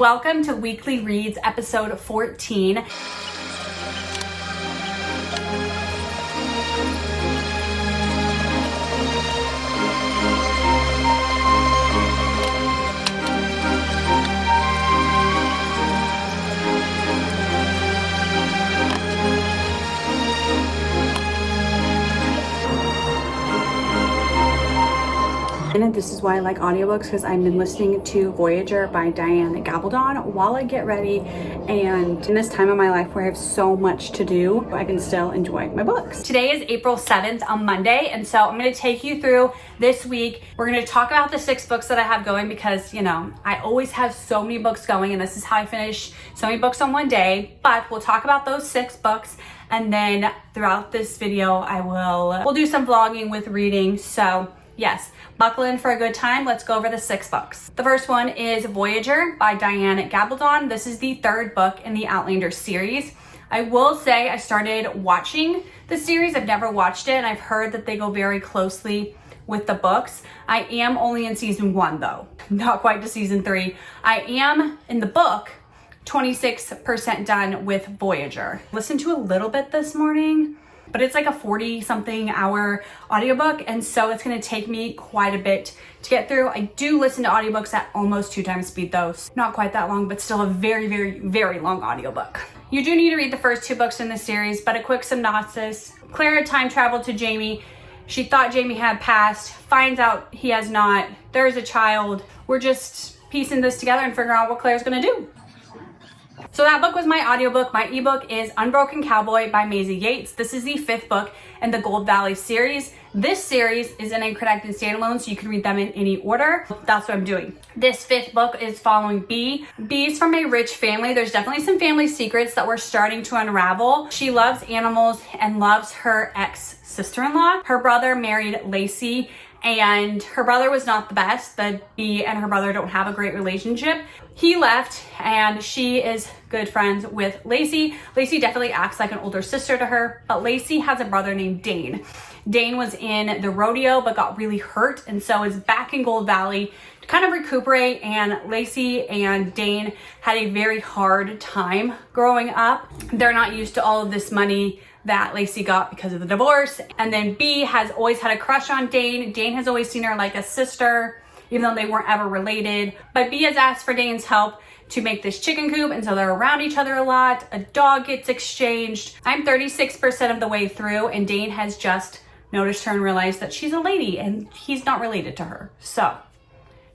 Welcome to Weekly Reads, episode 14. And this is why I like audiobooks, because I've been listening to Voyager by Gabaldon while I get ready, and in this time of my life where I have so much to do, I can still enjoy my books. Today is April 7th, on Monday, and so I'm going to take you through this week. We're going to talk about the 6 books that I have going because, you know, I always have so many books going, and this is how I finish so many books on one day, but we'll talk about those 6 books. And then throughout this video, we'll do some vlogging with reading. So yes, buckle in for a good time. Let's go over the 6 books. The first one is Voyager by Gabaldon. This is the 3rd book in the Outlander series. I will say I started watching the series. I've never watched it, and I've heard that they go very closely with the books. I am only in season 1 though, not quite to season 3. I am in the book 26% done with Voyager. Listened to a little bit this morning, but it's like a 40-something hour audiobook, and so it's gonna take me quite a bit to get through. I do listen to audiobooks at almost 2 times speed though. Not quite that long, but still a very, very, very long audiobook. You do need to read the first 2 books in this series, but a quick synopsis. Clara time traveled to Jamie. She thought Jamie had passed, finds out he has not. There's a child. We're just piecing this together and figuring out what Claire's gonna do. So that book was my audiobook. My ebook is Unbroken, Cowboy by Maisey Yates. This is the 5th book in the Gold Valley series. This series is an unconnected standalone, so you can read them in any order. That's what I'm doing. This 5th book is following B. B is from a rich family. There's definitely some family secrets that we're starting to unravel. She loves animals and loves her ex-sister-in-law. Her brother married Lacey, and her brother was not the best. The B and her brother don't have a great relationship. He left, and she is good friends with Lacey. Lacey definitely acts like an older sister to her, but Lacey has a brother named Dane. Dane was in the rodeo but got really hurt, and so is back in Gold Valley to kind of recuperate. And Lacey and Dane had a very hard time growing up. They're not used to all of this money that Lacey got because of the divorce. And then B has always had a crush on Dane. Dane has always seen her like a sister, even though they weren't ever related. But B has asked for Dane's help to make this chicken coop, and so they're around each other a lot. A dog gets exchanged. I'm 36% of the way through, and Dane has just noticed her and realized that she's a lady and he's not related to her. So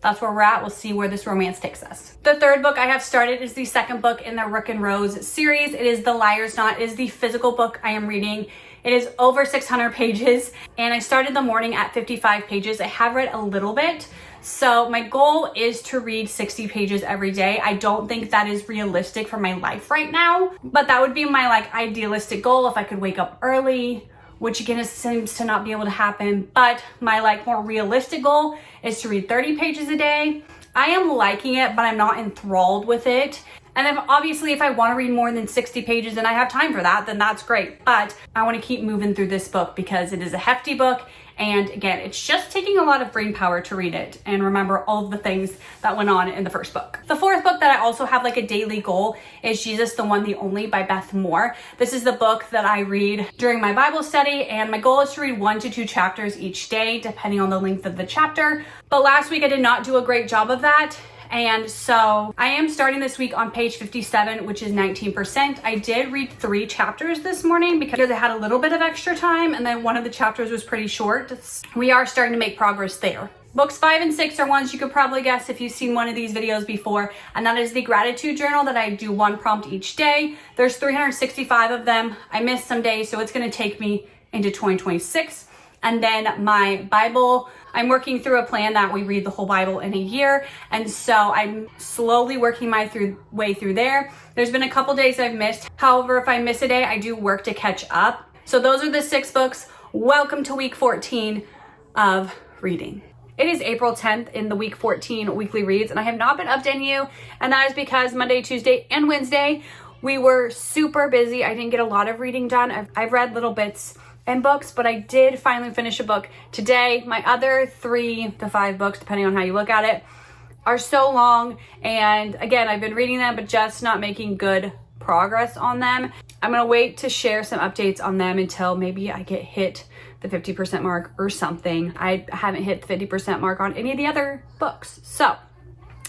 that's where we're at. We'll see where this romance takes us. The 3rd book I have started is the 2nd book in the Rick and Rose series. It is The Liar's Knot. It is the physical book I am reading. It is over 600 pages, and I started the morning at 55 pages. I have read a little bit. So my goal is to read 60 pages every day. I don't think that is realistic for my life right now, but that would be my idealistic goal if I could wake up early, which again seems to not be able to happen. But my more realistic goal is to read 30 pages a day. I am liking it, but I'm not enthralled with it. And then obviously if I want to read more than 60 pages and I have time for that, then that's great. But I want to keep moving through this book because it is a hefty book. And again, it's just taking a lot of brain power to read it and remember all of the things that went on in the 1st book. The 4th book that I also have a daily goal is Jesus, the One, the Only by Beth Moore. This is the book that I read during my Bible study, and my goal is to read 1 to 2 chapters each day, depending on the length of the chapter. But last week I did not do a great job of that. And so I am starting this week on page 57, which is 19%. I did read 3 chapters this morning because I had a little bit of extra time, and then one of the chapters was pretty short. We are starting to make progress there. Books 5 and 6 are ones you could probably guess if you've seen one of these videos before, and that is the gratitude journal that I do 1 prompt each day. There's 365 of them. I missed some days, so it's going to take me into 2026. And then my Bible, I'm working through a plan that we read the whole Bible in a year. And so I'm slowly working my way through there. There's been a couple days I've missed. However, if I miss a day, I do work to catch up. So those are the 6 books. Welcome to week 14 of reading. It is April 10th in the week 14 weekly reads, and I have not been updating you. And that is because Monday, Tuesday, and Wednesday, we were super busy. I didn't get a lot of reading done. I've read little bits and books, but I did finally finish a book today. My other 3 to 5 books, depending on how you look at it, are so long, and again, I've been reading them but just not making good progress on them. I'm gonna wait to share some updates on them until maybe I get hit the 50% mark or something. I haven't hit the 50% mark on any of the other books. So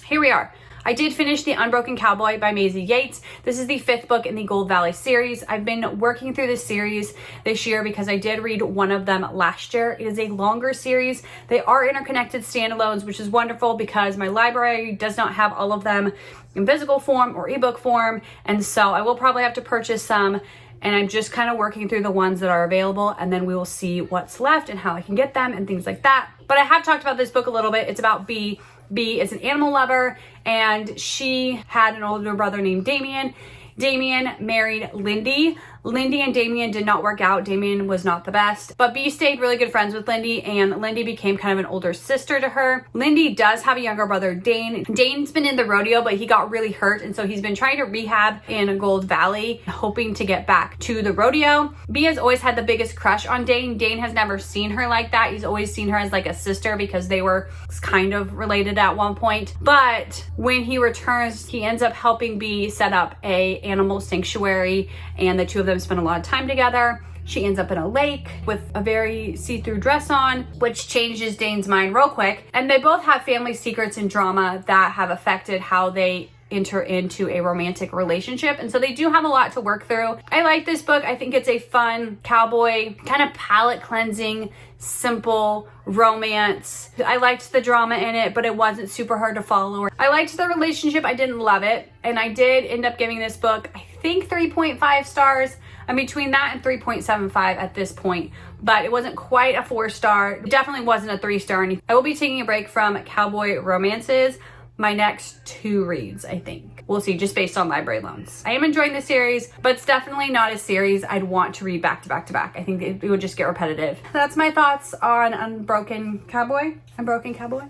here we are. I did finish the Unbroken Cowboy by Maisey Yates. This is the 5th book in the Gold Valley series. I've been working through this series this year because I did read one of them last year. It is a longer series. They are interconnected standalones, which is wonderful because my library does not have all of them in physical form or ebook form. And so I will probably have to purchase some, and I'm just kind of working through the ones that are available, and then we will see what's left and how I can get them and things like that. But I have talked about this book a little bit. It's about Bee. Bee is an animal lover, and she had an older brother named Damien. Damien married Lindy. Lindy and Damien did not work out. Damien was not the best, but Bee stayed really good friends with Lindy, and Lindy became kind of an older sister to her. Lindy does have a younger brother, Dane. Dane's been in the rodeo, but he got really hurt, and so he's been trying to rehab in Gold Valley, hoping to get back to the rodeo. Bee has always had the biggest crush on Dane. Dane has never seen her like that. He's always seen her as like a sister because they were kind of related at one point. But when he returns, he ends up helping Bee set up a animal sanctuary, and the two of them spend a lot of time together. She ends up in a lake with a very see-through dress on, which changes Dane's mind real quick. And they both have family secrets and drama that have affected how they enter into a romantic relationship, and so they do have a lot to work through. I like this book. I think it's a fun cowboy, kind of palate cleansing, simple romance. I liked the drama in it, but it wasn't super hard to follow. I liked the relationship. I didn't love it, and I did end up giving this book, I think, 3.5 stars. I'm between that and 3.75 at this point, but it wasn't quite a 4-star. It definitely wasn't a 3-star. I will be taking a break from cowboy romances my next 2 reads, I think. We'll see, just based on library loans. I am enjoying the series, but it's definitely not a series I'd want to read back to back to back. I think it would just get repetitive. That's my thoughts on Unbroken Cowboy. Unbroken Cowboy.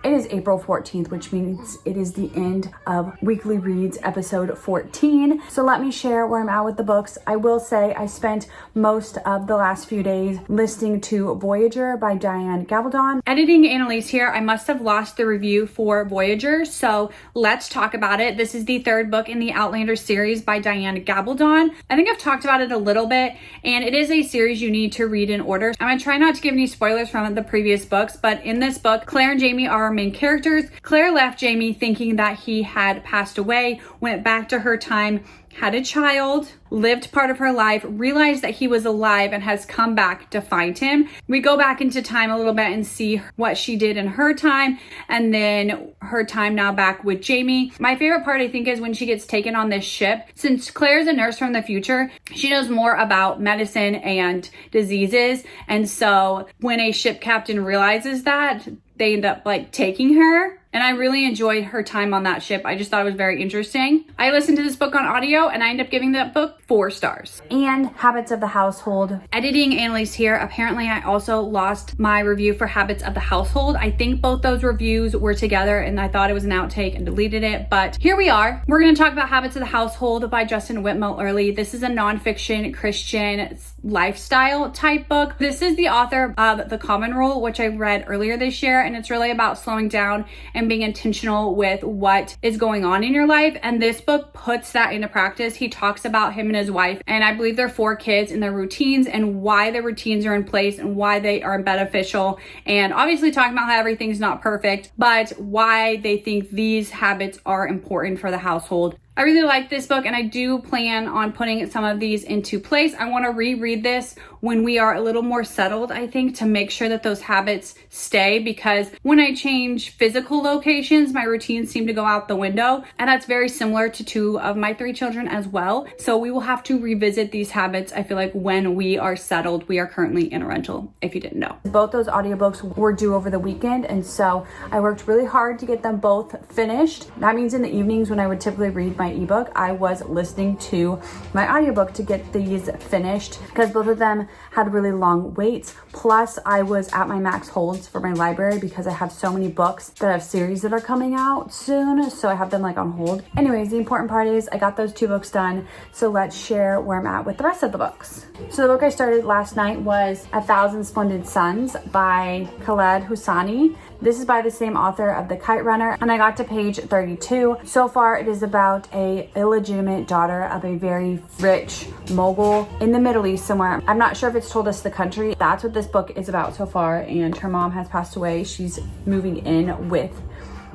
It is April 14th, which means it is the end of Weekly Reads episode 14. So let me share where I'm at with the books. I will say I spent most of the last few days listening to Voyager by Gabaldon. Editing Annalise here. I must have lost the review for Voyager, so let's talk about it. This is the 3rd book in the Outlander series by Gabaldon. I think I've talked about it a little bit, and it is a series you need to read in order. I'm gonna try not to give any spoilers from the previous books, but in this book, Claire and Jamie are main characters. Claire left Jamie thinking that he had passed away, went back to her time, had a child, lived part of her life, realized that he was alive, and has come back to find him. We go back into time a little bit and see what she did in her time, and then her time now back with Jamie. My favorite part, I think, is when she gets taken on this ship. Since Claire's a nurse from the future, she knows more about medicine and diseases, and so when a ship captain realizes that, they end up like taking her. And I really enjoyed her time on that ship. I just thought it was very interesting. I listened to this book on audio, and I ended up giving that book 4 stars. And Habits of the Household. Editing Annalise here. Apparently I also lost my review for Habits of the Household. I think both those reviews were together, and I thought it was an outtake and deleted it, but here we are. We're gonna talk about Habits of the Household by Whitmel Earley. This is a nonfiction Christian lifestyle type book. This is the author of The Common Rule, which I read earlier this year, and it's really about slowing down and being intentional with what is going on in your life. And this book puts that into practice. He talks about him and his wife, and I believe their 4 kids and their routines, and why their routines are in place and why they are beneficial. And obviously talking about how everything's not perfect, but why they think these habits are important for the household. I really like this book, and I do plan on putting some of these into place. I want to reread this when we are a little more settled, I think, to make sure that those habits stay, because when I change physical locations, my routines seem to go out the window, and that's very similar to 2 of my 3 children as well. So we will have to revisit these habits, I feel like, when we are settled. We are currently in a rental, if you didn't know. Both those audiobooks were due over the weekend, and so I worked really hard to get them both finished. That means in the evenings when I would typically read my ebook, I was listening to my audiobook to get these finished because both of them had really long waits. Plus, I was at my max holds for my library because I have so many books that have series that are coming out soon. So I have them like on hold. Anyways, the important part is I got those 2 books done. So let's share where I'm at with the rest of the books. So the book I started last night was 1,000 Splendid Suns by Khaled Hosseini. This is by the same author of The Kite Runner, and I got to page 32. So far, it is about a illegitimate daughter of a very rich mogul in the Middle East somewhere. I'm not sure if it's told us the country. That's what this book is about so far, and her mom has passed away. She's moving in with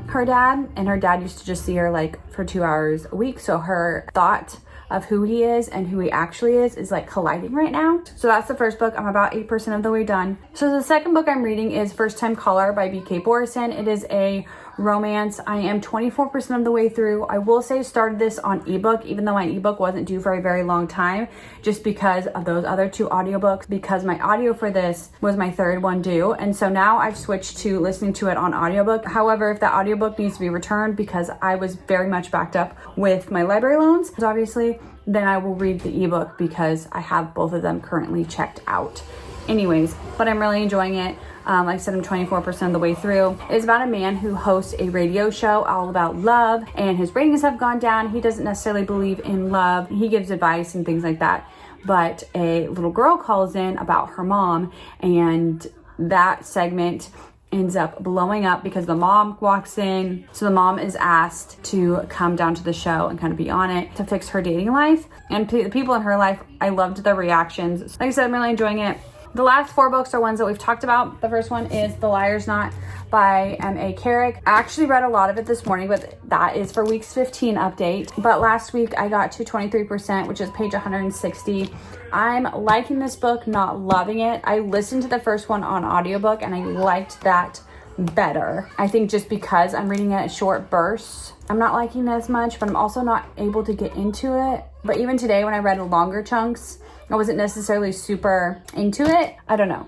her dad, and her dad used to just see her like for 2 hours a week. So her thought of who he is and who he actually is like colliding right now. So that's the first book. I'm about 8% of the way done. So the second book I'm reading is First Time Caller by B.K. Borison. It is a romance. I am 24% of the way through. I will say started this on ebook, even though my ebook wasn't due for a very long time, just because of those other 2 audiobooks, because my audio for this was my 3rd one due. And so now I've switched to listening to it on audiobook. However, if the audiobook needs to be returned because I was very much backed up with my library loans, obviously, then I will read the ebook because I have both of them currently checked out. Anyways, but I'm really enjoying it. Like I said, I'm 24% of the way through. It's about a man who hosts a radio show all about love, and his ratings have gone down. He doesn't necessarily believe in love. He gives advice and things like that. But a little girl calls in about her mom, and that segment ends up blowing up because the mom walks in. So the mom is asked to come down to the show and kind of be on it to fix her dating life. And the people in her life, I loved their reactions. Like I said, I'm really enjoying it. The last 4 books are ones that we've talked about. The first one is The Liar's Knot by M.A. Carrick. I actually read a lot of it this morning, but that is for week's 15 update. But last week I got to 23%, which is page 160. I'm liking this book, not loving it. I listened to the first one on audiobook and I liked that better. I think just because I'm reading it in short bursts, I'm not liking it as much, but I'm also not able to get into it. But even today when I read longer chunks, I wasn't necessarily super into it. I don't know.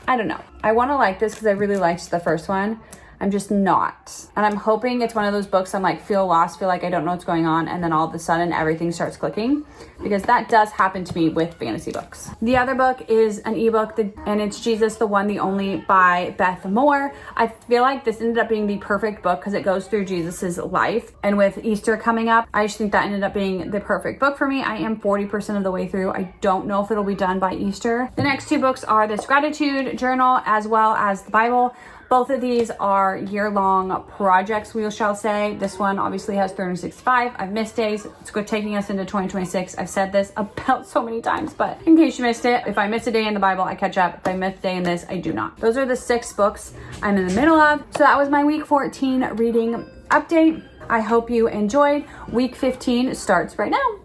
I want to like this because I really liked the first one. I'm just not. And I'm hoping it's one of those books I'm like, feel lost, feel like I don't know what's going on, and then all of a sudden everything starts clicking, because that does happen to me with fantasy books. The other book is an ebook, and it's Jesus, the One, the Only by Beth Moore. I feel like this ended up being the perfect book because it goes through Jesus's life. And with Easter coming up, I just think that ended up being the perfect book for me. I am 40% of the way through. I don't know if it'll be done by Easter. The next 2 books are this gratitude journal as well as the Bible. Both of these are year-long projects, we shall say. This one obviously has 365. I've missed days. It's good taking us into 2026. I've said this about so many times, but in case you missed it, if I miss a day in the Bible, I catch up. If I miss a day in this, I do not. Those are the 6 books I'm in the middle of. So that was my week 14 reading update. I hope you enjoyed. Week 15 starts right now.